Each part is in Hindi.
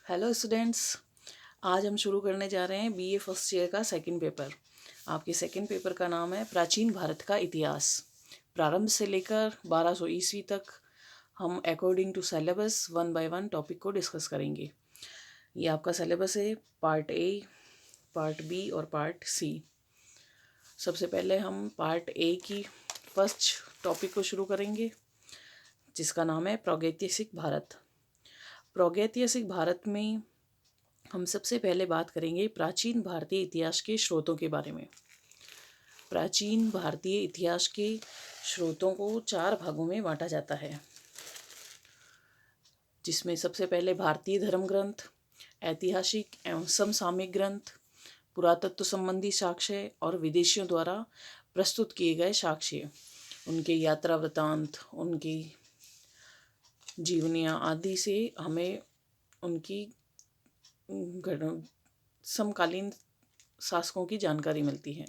Hello students. आज हम शुरू करने जा रहे हैं बीए फर्स्ट ईयर का सेकंड पेपर। आपके सेकंड पेपर का नाम है प्राचीन भारत का इतिहास। प्रारंभ से लेकर 1200 ईस्वी तक हम according to syllabus one by one topic को डिस्कस करेंगे। ये आपका सिलेबस है, पार्ट ए, पार्ट बी और पार्ट सी। सबसे पहले हम पार्ट ए की फर्स्ट टॉपिक को शुरू करेंगे, जिसका नाम है प्रागैतिहासिक भारत। प्रागैतिहासिक भारत में हम सबसे पहले बात करेंगे प्राचीन भारतीय इतिहास के स्रोतों के बारे में। प्राचीन भारतीय इतिहास के स्रोतों को 4 भागों में बांटा जाता है, जिसमें सबसे पहले भारतीय धर्म ग्रंथ, ऐतिहासिक एवं समसामयिक ग्रंथ, पुरातत्व संबंधी साक्ष्य और विदेशियों द्वारा प्रस्तुत किए गए साक्ष्य, उनके यात्रा वृतांत, उनकी जीवनियाँ आदि से हमें उनकी समकालीन शासकों की जानकारी मिलती है।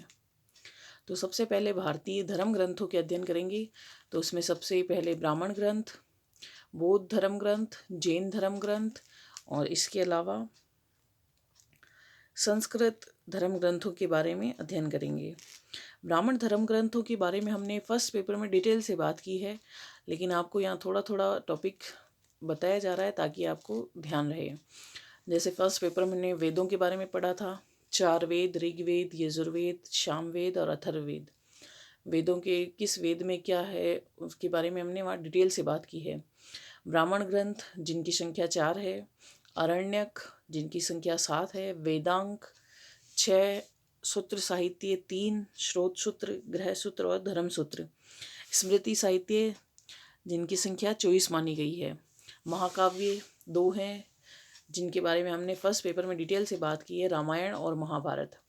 तो सबसे पहले भारतीय धर्म ग्रंथों के अध्ययन करेंगे। तो उसमें सबसे पहले ब्राह्मण ग्रंथ, बौद्ध धर्म ग्रंथ, जैन धर्म ग्रंथ और इसके अलावा संस्कृत धर्म ग्रंथों के बारे में अध्ययन करेंगे। ब्राह्मण धर्म ग्रंथों के बारे में हमने फर्स्ट पेपर में डिटेल से बात की है, लेकिन आपको यहाँ थोड़ा थोड़ा टॉपिक बताया जा रहा है ताकि आपको ध्यान रहे। जैसे फर्स्ट पेपर में हमने वेदों के बारे में पढ़ा था, 4 वेद, ऋग्वेद, यजुर्वेद, सामवेद और अथर्ववेद। वेदों के किस वेद में क्या है उसके बारे में हमने वहाँ डिटेल से बात की है। ब्राह्मण ग्रंथ जिनकी संख्या 4 है, आरण्यक जिनकी संख्या 7 है, वेदांग 6, सूत्र साहित्य 3, स्रोत सूत्र, गृह सूत्र और धर्म सूत्र, स्मृति साहित्य जिनकी संख्या 24 मानी गई है, महाकाव्य 2 हैं जिनके बारे में हमने फर्स्ट पेपर में डिटेल से बात की है, रामायण और महाभारत।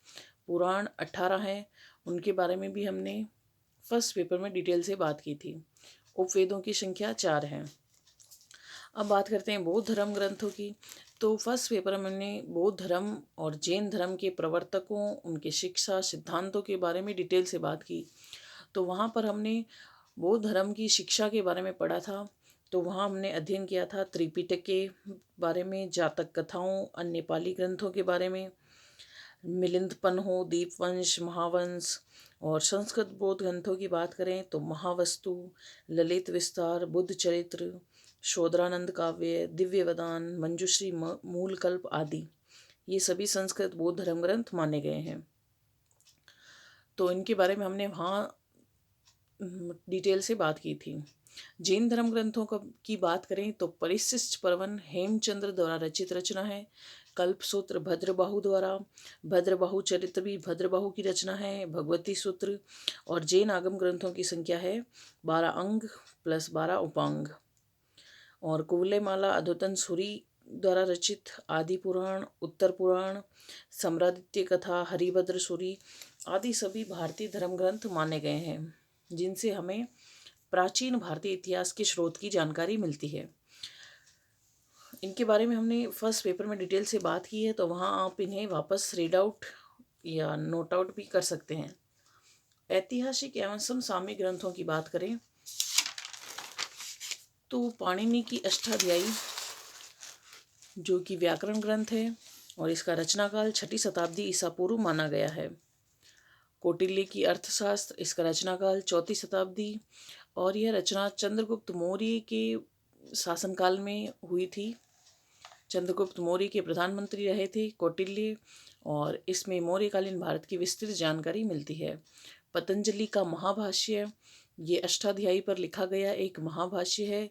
पुराण 18 हैं, उनके बारे में भी हमने फर्स्ट पेपर में डिटेल से बात की थी। उपवेदों की संख्या 4 है। अब बात करते हैं बौद्ध धर्म ग्रंथों की। तो फर्स्ट पेपर में हमने बौद्ध धर्म और जैन धर्म के प्रवर्तकों, उनके शिक्षा सिद्धांतों के बारे में डिटेल से बात की। तो वहाँ पर हमने बौद्ध धर्म की शिक्षा के बारे में पढ़ा था। तो वहाँ हमने अध्ययन किया था त्रिपिटक के बारे में, जातक कथाओं, अन्य पाली ग्रंथों के बारे में, मिलिंद पन्हो, दीपवंश, महावंश। और संस्कृत बौद्ध ग्रंथों की बात करें तो महावस्तु, ललित विस्तार, बुद्ध चरित्र, शोधरानंद काव्य, दिव्य वदान, मंजुश्री, मूलकल्प आदि, ये सभी संस्कृत बौद्ध धर्म ग्रंथ माने गए हैं। तो इनके बारे में हमने वहाँ डिटेल से बात की थी। जैन धर्म ग्रंथों की बात करें तो परिशिष्ट पर्वन हेमचंद्र द्वारा रचित रचना है। कल्प सूत्र भद्रबाहु द्वारा, भद्रबाहु चरित्र भी भद्रबाहु की रचना है। भगवती सूत्र और जैन आगम ग्रंथों की संख्या है 12 अंग प्लस 12 उपांग। और कुवलयमाला अद्वतन सूरी द्वारा रचित आदि पुराण, उत्तर पुराण, सम्रादित्य कथा, हरिभद्र सूरी आदि सभी भारतीय धर्म ग्रंथ माने गए हैं, जिनसे हमें प्राचीन भारतीय इतिहास के स्रोत की जानकारी मिलती है। इनके बारे में हमने फर्स्ट पेपर में डिटेल से बात की है, तो वहाँ आप इन्हें वापस रीड आउट या नोट आउट भी कर सकते हैं। ऐतिहासिक एवं समसामयिक ग्रंथों की बात करें तो पाणिनि की अष्टाध्यायी, जो कि व्याकरण ग्रंथ है और इसका रचनाकाल 6ठी शताब्दी ईसा पूर्व माना गया है। कौटिल्य की अर्थशास्त्र, इसका रचनाकाल 4वीं शताब्दी और यह रचना चंद्रगुप्त मौर्य के शासनकाल में हुई थी। चंद्रगुप्त मौर्य के प्रधानमंत्री रहे थे कौटिल्य, और इसमें मौर्यकालीन भारत की विस्तृत जानकारी मिलती है। पतंजलि का महाभाष्य, ये अष्टाध्यायी पर लिखा गया एक महाभाष्य है,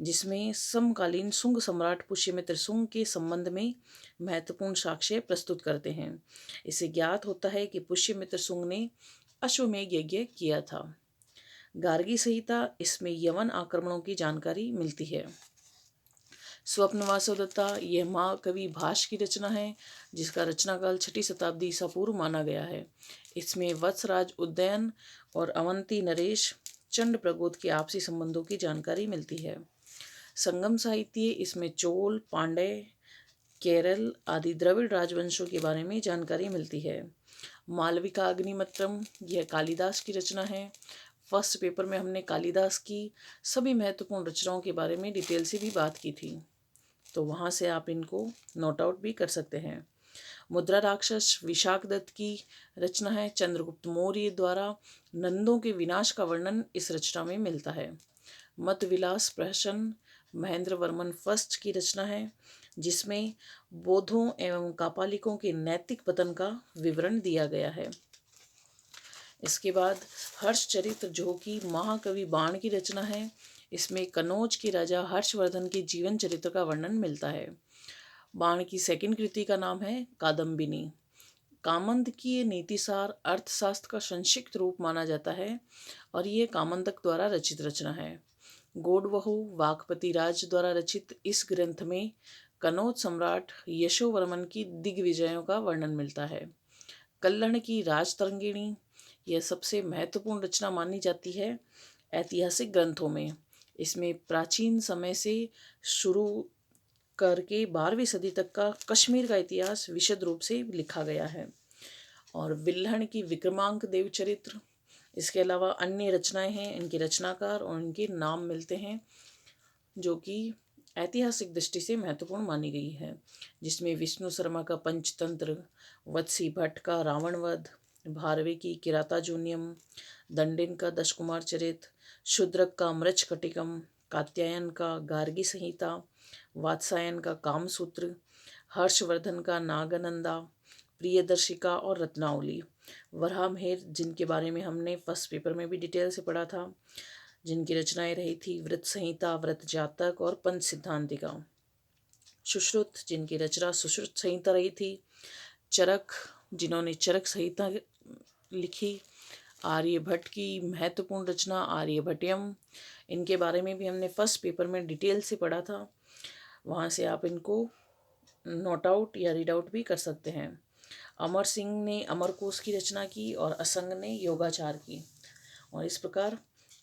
जिसमें समकालीन शुंग सम्राट पुष्यमित्र शुंग के संबंध में महत्वपूर्ण साक्ष्य प्रस्तुत करते हैं। इसे ज्ञात होता है कि पुष्यमित्र शुंग ने अश्वमेध यज्ञ किया था। गार्गी संहिता, इसमें यवन आक्रमणों की जानकारी मिलती है। स्वप्न वासवदत्ता, यह महाकवि भास की रचना है, जिसका रचनाकाल 6ठी शताब्दी ईसा पूर्व माना गया है। इसमें वत्सराज उद्दयन और अवंती नरेश चंड प्रगोद के आपसी संबंधों की जानकारी मिलती है। संगम साहित्य, इसमें चोल, पांड्य, केरल आदि द्रविड़ राजवंशों के बारे में जानकारी मिलती है। मालविका अग्निमित्रम, यह कालिदास की रचना है। फर्स्ट पेपर में हमने कालिदास की सभी महत्वपूर्ण रचनाओं के बारे में डिटेल से भी बात की थी। तो वहाँ से आप इनको नोट आउट भी कर सकते हैं। मुद्रा राक्षस विशाख दत्त की रचना है। चंद्रगुप्त मौर्य द्वारा नंदों के विनाश का वर्णन इस रचना में मिलता है। मत विलास प्रहसन महेंद्र वर्मन फर्स्ट की रचना है, जिसमें बौद्धों एवं कापालिकों के नैतिक पतन का विवरण दिया गया है। इसके बाद हर्ष चरित्र, जो कि महाकवि बाण की रचना है। इसमें कनौज के राजा हर्षवर्धन के जीवन चरित्र का वर्णन मिलता है। बाण की सेकंड कृति का नाम है कादम्बिनी। कामंद की ये नीतिसार अर्थशास्त्र का संक्षिप्त रूप माना जाता है और ये कामंदक द्वारा रचित रचना है। गोडवहु वाकपति राज द्वारा रचित इस ग्रंथ में कनौज सम्राट यशोवर्मन की दिग्विजयों का वर्णन मिलता है। कल्हण की राजतरंगिणी यह सबसे महत्वपूर्ण रचना मानी जाती है ऐतिहासिक ग्रंथों में। इसमें प्राचीन समय से शुरू करके 12वीं सदी तक का कश्मीर का इतिहास विशद रूप से लिखा गया है। और विल्हण की विक्रमांक देव चरित्र, इसके अलावा अन्य रचनाएं हैं, इनके रचनाकार और इनके नाम मिलते हैं, जो कि ऐतिहासिक दृष्टि से महत्वपूर्ण मानी गई है। जिसमें विष्णु शर्मा का पंचतंत्र, वत्सी भट्ट का रावणवध, भारवे की किरातार्जुनीयम, दंडिन का दशकुमार चरित, शूद्रक का मृच्छकटिकम, कात्यायन का गार्गी संहिता, वात्सायन का कामसूत्र, हर्षवर्धन का नागानंदा, प्रियदर्शिका और रत्नावली, वराहमिहिर, जिनके बारे में हमने फर्स्ट पेपर में भी डिटेल से पढ़ा था, जिनकी रचनाएं रही थी व्रत संहिता, व्रत जातक और पंच सिद्धांतिका। सुश्रुत, जिनकी रचना सुश्रुत संहिता रही थी। चरक, जिन्होंने चरक संहिता लिखी। आर्यभट्ट की महत्वपूर्ण रचना आर्यभट्टयम, इनके बारे में भी हमने फर्स्ट पेपर में डिटेल से पढ़ा था, वहाँ से आप इनको नोट आउट या रीड आउट भी कर सकते हैं। अमर सिंह ने अमरकोश की रचना की और असंग ने योगाचार की। और इस प्रकार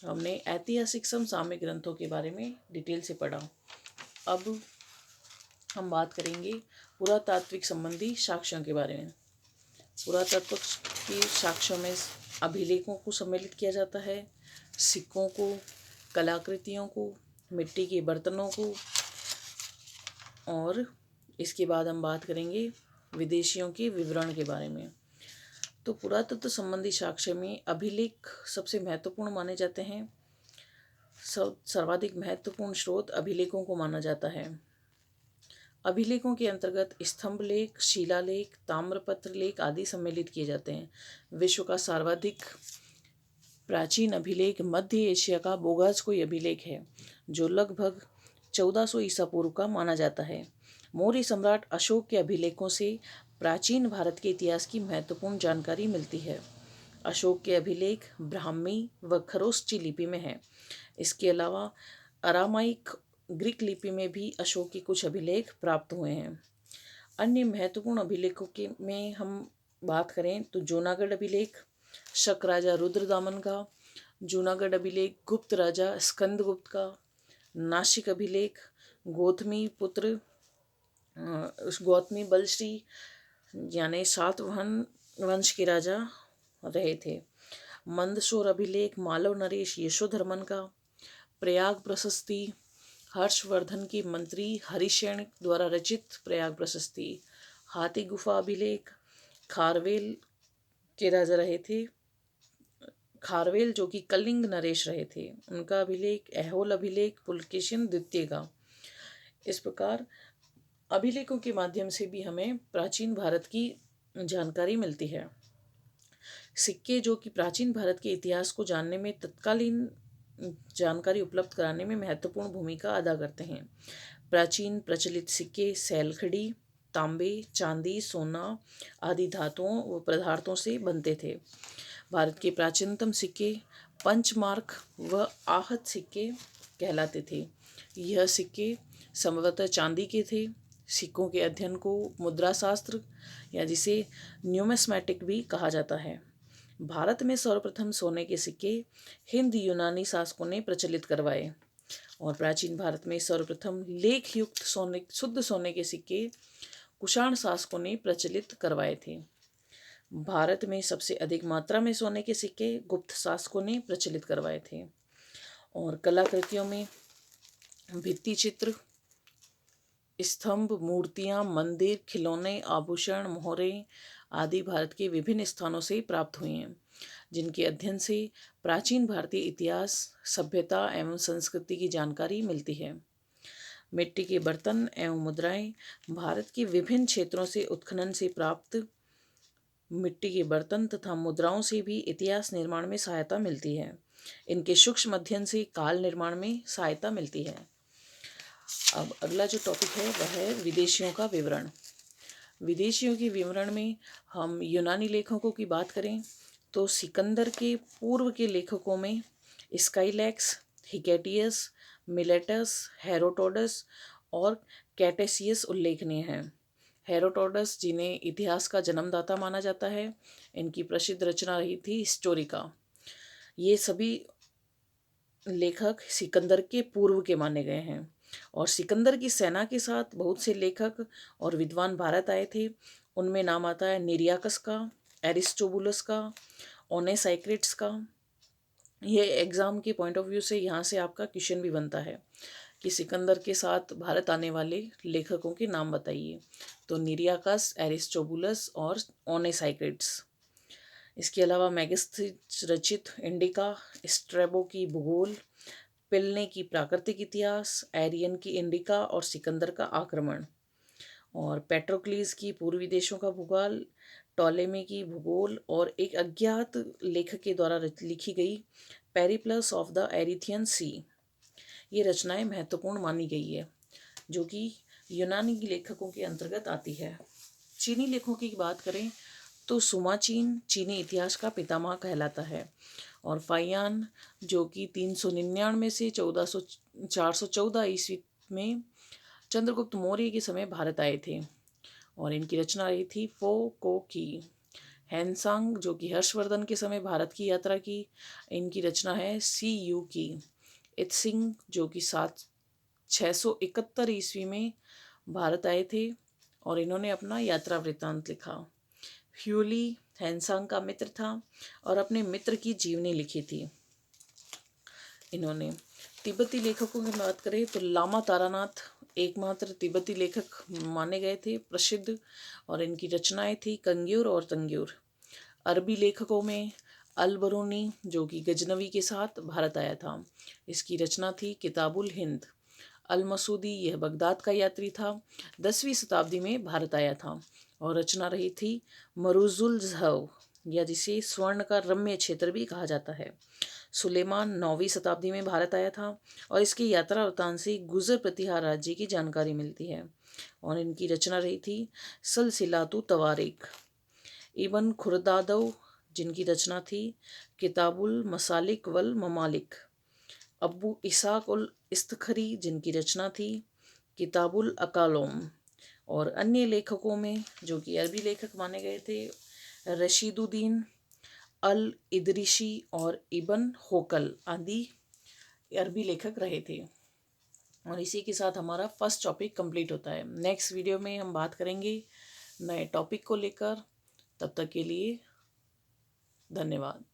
हमने ऐतिहासिक समसामयिक ग्रंथों के बारे में डिटेल से पढ़ा। अब हम बात करेंगे पुरातात्विक संबंधी साक्ष्यों के बारे में। पुरातत्व के साक्ष्यों में अभिलेखों को सम्मिलित किया जाता है, सिक्कों को, कलाकृतियों को, मिट्टी के बर्तनों को, और इसके बाद हम बात करेंगे विदेशियों के विवरण के बारे में। तो पुरातत्व संबंधी साक्ष्य में अभिलेख सबसे महत्वपूर्ण माने जाते हैं। सर्वाधिक महत्वपूर्ण स्रोत अभिलेखों को माना जाता है। अभिलेखों के अंतर्गत स्तंभ लेख, शिलालेख, ताम्रपत्र लेख आदि सम्मिलित किए जाते हैं। विश्व का सर्वाधिक प्राचीन अभिलेख मध्य एशिया का बोगासकोई अभिलेख है, जो लगभग 1400 ईसा पूर्व का माना जाता है। मौर्य सम्राट अशोक के अभिलेखों से प्राचीन भारत के इतिहास की महत्वपूर्ण जानकारी मिलती है। अशोक के अभिलेख ब्राह्मी व खरोष्ठी लिपि में है। इसके अलावा अरामाइक ग्रीक लिपि में भी अशोक के कुछ अभिलेख प्राप्त हुए हैं। अन्य महत्वपूर्ण अभिलेखों के में हम बात करें तो जूनागढ़ अभिलेख शक राजा रुद्रदामन का, जूनागढ़ अभिलेख गुप्त राजा स्कंदगुप्त का, नासिक अभिलेख गौतमी पुत्र गौतमी बलश्री यानी सातवाहन वंश के राजा रहे थे। मंदसौर अभिलेख मालव नरेश यशोधर्मन का, प्रयाग प्रशस्ति हर्षवर्धन के मंत्री हरिशेन द्वारा रचित प्रयाग प्रशस्ति, हाथी गुफा अभिलेख खारवेल के राजा रहे थे, खारवेल जो कि कलिंग नरेश रहे थे, उनका अभिलेख, ऐहोल अभिलेख पुलकेशिन द्वितीय का। इस प्रकार अभिलेखों के माध्यम से भी हमें प्राचीन भारत की जानकारी मिलती है। सिक्के, जो कि प्राचीन भारत के इतिहास को जानने में, तत्कालीन जानकारी उपलब्ध कराने में महत्वपूर्ण भूमिका अदा करते हैं। प्राचीन प्रचलित सिक्के सैलखड़ी, तांबे, चांदी, सोना आदि धातुओं व पदार्थों से बनते थे। भारत के प्राचीनतम सिक्के पंचमार्क व आहत सिक्के कहलाते थे। यह सिक्के संभवतः चांदी के थे। सिक्कों के अध्ययन को मुद्रा शास्त्र या जिसे न्यूमिस्मेटिक भी कहा जाता है। भारत में सर्वप्रथम सोने के सिक्के हिंद यूनानी शासकों ने प्रचलित करवाए और प्राचीन भारत में सर्वप्रथम लेख युक्त सोने शुद्ध सोने के सिक्के कुषाण शासकों ने प्रचलित करवाए थे। भारत में सबसे अधिक मात्रा में सोने के सिक्के गुप्त शासकों ने प्रचलित करवाए थे। और कलाकृतियों में भित्ति चित्र, स्तंभ, मूर्तियाँ, मंदिर, खिलौने, आभूषण, मोहरें आदि भारत के विभिन्न स्थानों से प्राप्त हुई हैं, जिनके अध्ययन से प्राचीन भारतीय इतिहास, सभ्यता एवं संस्कृति की जानकारी मिलती है। मिट्टी के बर्तन एवं मुद्राएं भारत के विभिन्न क्षेत्रों से उत्खनन से प्राप्त मिट्टी के बर्तन तथा मुद्राओं से भी इतिहास निर्माण में सहायता मिलती है। इनके सूक्ष्म अध्ययन से काल निर्माण में सहायता मिलती है। अब अगला जो टॉपिक है वह है विदेशियों का विवरण। विदेशियों के विवरण में हम यूनानी लेखकों की बात करें तो सिकंदर के पूर्व के लेखकों में स्काइलैक्स, हिकेटियस, मिलेटस, हेरोडोटस और कैटेसियस उल्लेखनीय हैं। हेरोडोटस, जिन्हें इतिहास का जन्मदाता माना जाता है, इनकी प्रसिद्ध रचना रही थी हिस्टोरिका। ये सभी लेखक सिकंदर के पूर्व के माने गए हैं और सिकंदर की सेना के साथ बहुत से लेखक और विद्वान भारत आए थे। उनमें नाम आता है निरियाकस का, एरिस्टोबुलस का, ओनेसाइक्रिट्स का। ये एग्जाम के पॉइंट ऑफ व्यू से यहाँ से आपका क्वेश्चन भी बनता है कि सिकंदर के साथ भारत आने वाले लेखकों के नाम बताइए। तो निरियाकस, एरिस्टोबुलस और ओनेसाइक्रिट्स। इसके अलावा मैगस्थनीज रचित इंडिका, स्ट्रैबो की भूगोल, पिलने की प्राकृतिक इतिहास, एरियन की इंडिका और सिकंदर का आक्रमण, और पेट्रोक्लीज की पूर्वी देशों का भूगोल, टॉलेमी की भूगोल और एक अज्ञात लेखक के द्वारा लिखी गई पेरिप्लस ऑफ द एरिथियन सी। ये रचनाएं महत्वपूर्ण मानी गई है, जो कि यूनानी लेखकों के अंतर्गत आती है। चीनी लेखकों की बात करें तो सुमाचीन चीनी इतिहास का पितामह कहलाता है, और फाइयान, जो कि 399 से 414 ईस्वी में चंद्रगुप्त मौर्य के समय भारत आए थे, और इनकी रचना रही थी फो को की। हैनसांग, जो कि हर्षवर्धन के समय भारत की यात्रा की, इनकी रचना है सी यू की। इत्सिंग, जो कि 671 ईस्वी में भारत आए थे और इन्होंने अपना यात्रा वृत्तांत लिखा। ह्यूली हैनसांग का मित्र था और अपने मित्र की जीवनी लिखी थी इन्होंने। तिब्बती लेखकों की बात करें तो लामा तारानाथ एकमात्र तिब्बती लेखक माने गए थे प्रसिद्ध, और इनकी रचनाएं थी कंग्यूर और तंग्यूर। अरबी लेखकों में अल बरूनी, जो कि गजनवी के साथ भारत आया था, इसकी रचना थी किताबुल हिंद। अल मसूदी, यह बगदाद का यात्री था, 10वीं शताब्दी में भारत आया था और रचना रही थी मरूजुल ज़हव, या जिसे स्वर्ण का रम्य क्षेत्र भी कहा जाता है। सुलेमान 9वीं शताब्दी में भारत आया था और इसकी यात्रा वृत्तांत से गुजर प्रतिहार राज्य की जानकारी मिलती है, और इनकी रचना रही थी सलसिलातु तवारीख। इबन खुरदादव, जिनकी रचना थी किताबुल मसालिक वल ममालिक। अबू इसाक उल इस्तखरी, जिनकी रचना थी किताबुल अकालोम। और अन्य लेखकों में, जो कि अरबी लेखक माने गए थे, रशीदुद्दीन अल इदरिशी और इबन होकल आदि अरबी लेखक रहे थे। और इसी के साथ हमारा फर्स्ट टॉपिक कंप्लीट होता है। नेक्स्ट वीडियो में हम बात करेंगे नए टॉपिक को लेकर। तब तक के लिए धन्यवाद।